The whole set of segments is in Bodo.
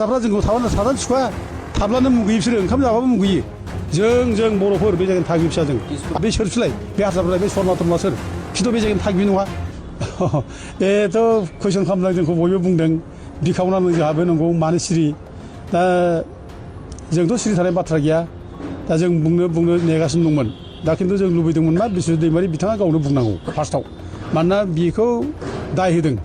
다ब्라 जोंखौ थाबानो 사단 सुखा थाब्लानो मुगैयो बिसोरो ओंखाम जाबाबो मुगैयो जों बर'फोर बे जायगानि थागिबि फिसा जों बे सोरसोलाय बे हारसाफोरलाय बे सरमा थरमा सोर खिन्थु बे जायगानि थागिबि नङा बेथ' कुइसन खालामदों जोंखौ बयबो बुंदों बिखावनानै जोंहाबो नंगौ मानो सिरि दा जोंथ' सिरि थानाय बाथ्रा गैया दा जों बुंनो नेगासिनो दंमोन दा खिन्थु जों लुबैदोंमोन मा बिस्वजित दैमारि बिथाङा गावनो बुंनांगौ फार्स्टआव मानोना बेखौ दाय होदों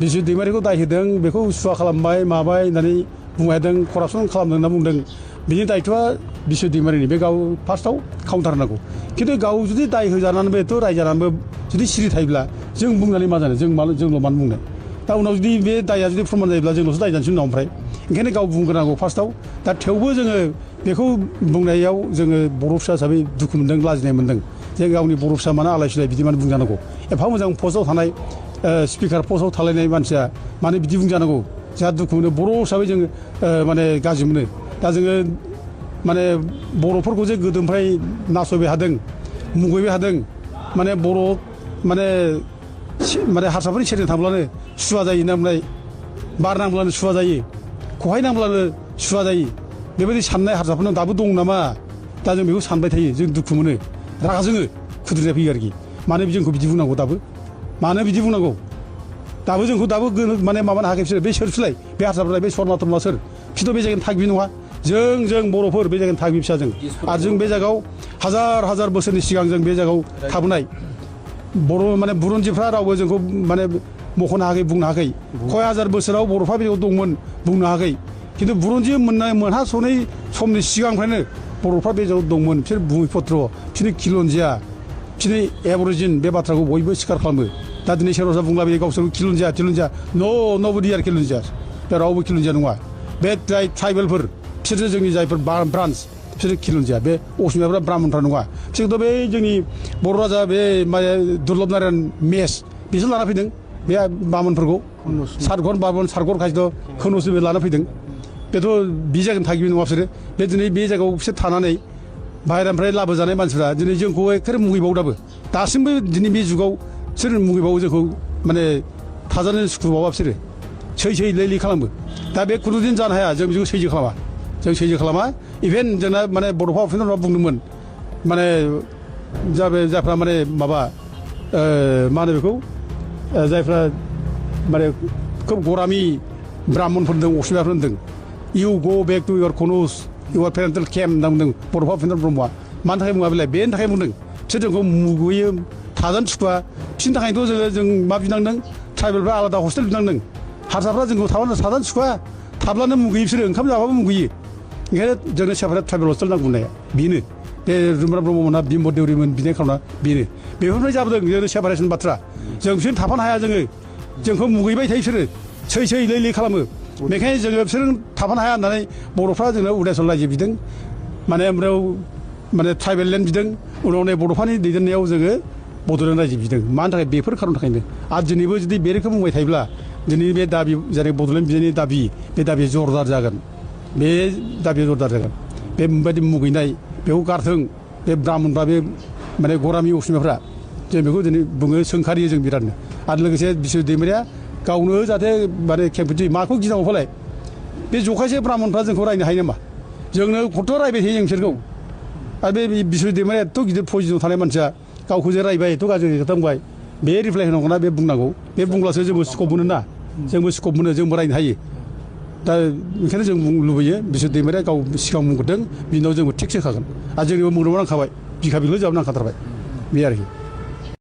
बिस्वजित दैमारिखौ दाय होदों बेखौ सुवा खालामबाय माबाय होननानै बुंदों करापसन खालामदों होनना बुंदों बिनि दायथ'आ बिस्वजित दैमारिनि बे गाव फार्स्टआव काउन्टार होनांगौ खिन्थु गाव जुदि दाय होजानानैबोथ' रायजानानैबो जुदि सिरि थायोब्ला जों बुंनानै मा जानो जोंल' मानो बुंनो दा उनाव जुदि बे दायआ जुदि प्रमान जायोब्ला जोंल'सो दाय जानोसै उनाव ओमफ्राय ओंखायनो गाव बुंग्रोनांगौ फार्स्टआव दा थेवबो जोङो बेखौ बुंनायाव जोङो बर' फिसा हिसाबै दुखु मोनदों लाजिनाय मोनदों जे गावनि बर' फिसा मानो आलाय सिलाय बिदि मानो बुंजानांगौ एफा मोजां पस्टआव थानाय स्पिकार पस्टआव थालायनाय मानसिया मानो बिदि बुंजानांगौ जोंहा दुखु मोनो बर' हिसाबै जोङो माने गाज्रि मोनो दा जोङो माने बर'फोरखौ जे गोदोनिफ्राय नासयबाय हादों मुगैबाय हादों माने बर' माने हारसाफोरनि सेरजों थांब्लानो सुवा जायो होनना बुंनाय बार नांब्लानो सुवा जायो खहाय नांब्लानो सुवा जायो बेबायदि साननाय हारसाफोरनाव दाबो दं नामा दा जों बेखौ सानबाय थायो जों दुखु मोनो रागा जोङो खुद्रिनाय फैयो आरोखि मानो जोंखौ बिदि बुंनांगौ दाबो मानो बिदि बुंनांगौ दाबो जोंखौ दाबो माने माबानो हायाखै बिसोर बे सोरसोलाय बे हारसाफोरलाय बे सरमा थरमा सोर खिन्थु बे जायगानि थागिबि नङा जों बर'फोर बे जायगानि थागिबि फिसा जों आरो जों बे जायगायाव हाजार बोसोरनि सिगां जों बे जायगायाव थाबोनाय बर' माने बुरन्जिफ्रा रावबो जोंखौ माने मख'नो हायाखै बुंनो हायाखै कय हाजार बोसोराव बर'फ्रा बेयाव दंमोन बुंनो हायाखै खिन्थु बुरन्जि मोनहास'नाय समनि सिगांनिफ्रायनो बर'फ्रा बे जायगायाव दंमोन बिसोर भुमिपत्र बिसोरनि खिलन्जिया बिसोरनि एबरिजिन बे बाथ्राखौ बयबो स्वीकार खालामो दा दिनै सोरबा सोरबा बुंला बे गावसोर खिलन्जिया नबडि आर खिलन्जिया बे रावबो खिलन्जिया नङा बे ट्राइबेलफोर बिसोरो जोंनि जायफोर ब्रान्स बिसोरो खिलन्जिया बे असमियाफ्रा ब्राह्मणफ्रा नङा बिसोरथ' बे जोंनि बर' राजा बे दुर्लभ नारायण मेस बिसोर लाना फैदों बे बामोनफोरखौ सातघर बामोन सातघर खायसेथ' खोनोसो लाना फैदों बेथ' बे जायगानि थागिबि नङा बिसोरो बे दिनै बे जायगायाव बिसोर थानानै बाहेरानिफ्राय लाबोजानाय मानसिफ्रा दिनै जोंखौ एखेबारे मुगैबावो दासिमबो दिनै बे जुगाव बिसोर मुगैबावो जोंखौ माने थाजानो सुखुबावा बिसोरो सै लै खालामो दा बे खुनुदिन जानो हाया जों बेखौ सैज्य खालामा इभेन जोंना माने बड'फा अफिसारफ्रा बुंदोंमोन माने जायफ्रा माने माबा मा होनो बेखौ जायफ्रा माने खोब गरामि ब्राह्मणफोर दं असमियाफोर दं इउ गो बेक टु इयर कनुस इउर पेरेन्टेल केम्प होनना बुंदों बड'फा अफिसार ब्रह्मआ मानि थाखाय बुङा बेलाय बेनि थाखाय बुंदों बिसोर जोंखौ मुगैयो थाजानो सुखुवा बिसोरनि थाखायनोथ' जों मा बिनांदों ट्राइबेलफ्रा आलादा हस्टेल बिनांदों हारसाफ्रा जोंखौ थाबानो थाजानो सुखुवा थाब्लानो मुगैयो बिसोरो ओंखाम जाबाबो मुगैयो ओंखायनो जोंनो सेपारेट ट्राइबेल हस्टेल नांगौ होननाया बेनो बे रुमब्रा ब्रह्ममोना बिम्ब देउरिमोन बिनाय खालामना बेनो बेफोरनिफ्राय जाबोदों जोंनो सेपारेसन बाथ्रा जों बिसोरजों थाफानो हाया जोंखौ मुगैबाय थायो बिसोरो सै लै खालामो बेखायनो जोङो बिसोरजों थाफानो हाया होननानै बर'फ्रा जोंनो उदायसल रायजो बिदों माने ओमफ्राय माने ट्राइबेल लेण्ड बिदों उनाव नै बड'फानि दैदेननायाव जोङो बड'लेण्ड रायजो बिदों मानि थाखाय बेफोर खारननि थाखायनो आरो दिनैबो जुदि बे रोखोम बुंबाय थायोब्ला दिनैनि बे दाबि जेरै बड'लेण्ड बिनायनि दाबि बे दाबिया जरदार जागोन बे बायदि मुगैनाय बेखौ गारथों बे ब्राह्मणफ्रा बे माने गरामि असमियाफ्रा जों बेखौ दिनै बुङो सोंखारियो जों बिरादनो आरो लोगोसे बिस्वजित दैमारिया गावनो जाहाथे माने खेंफोरथि माखौ गिनांगौ फालाय बे जखायसे ब्राह्मणफ्रा जोंखौ रायनो हायो नामा जोंनो खथ' रायबाय थायो जों बिसोरखौ आरो बे बिस्वजित दैमारिया एथ' गिदिर पजिसनाव थानाय मानसिया गावखौ जे रायबाय एथ' गाज्रि खोथा बुंबाय बे रिप्लाय होनांगौ ना बे बुंनांगौ बे बुंब्लासो जोंबो स्कप मोनो ना जोंबो स्कप मोनो जोंबो रायनो हायो दा ओंखायनो जों लुबैयो बिस्वजित दैमारिया गाव सिगां बुंग्रोदों बिनि उनाव जोंबो थिगसो होखागोन आरो जोंनिबो बुंनोबो नांखाबाय बिखा बिख्लो जाबो नांखाथारबाय बे आरोखि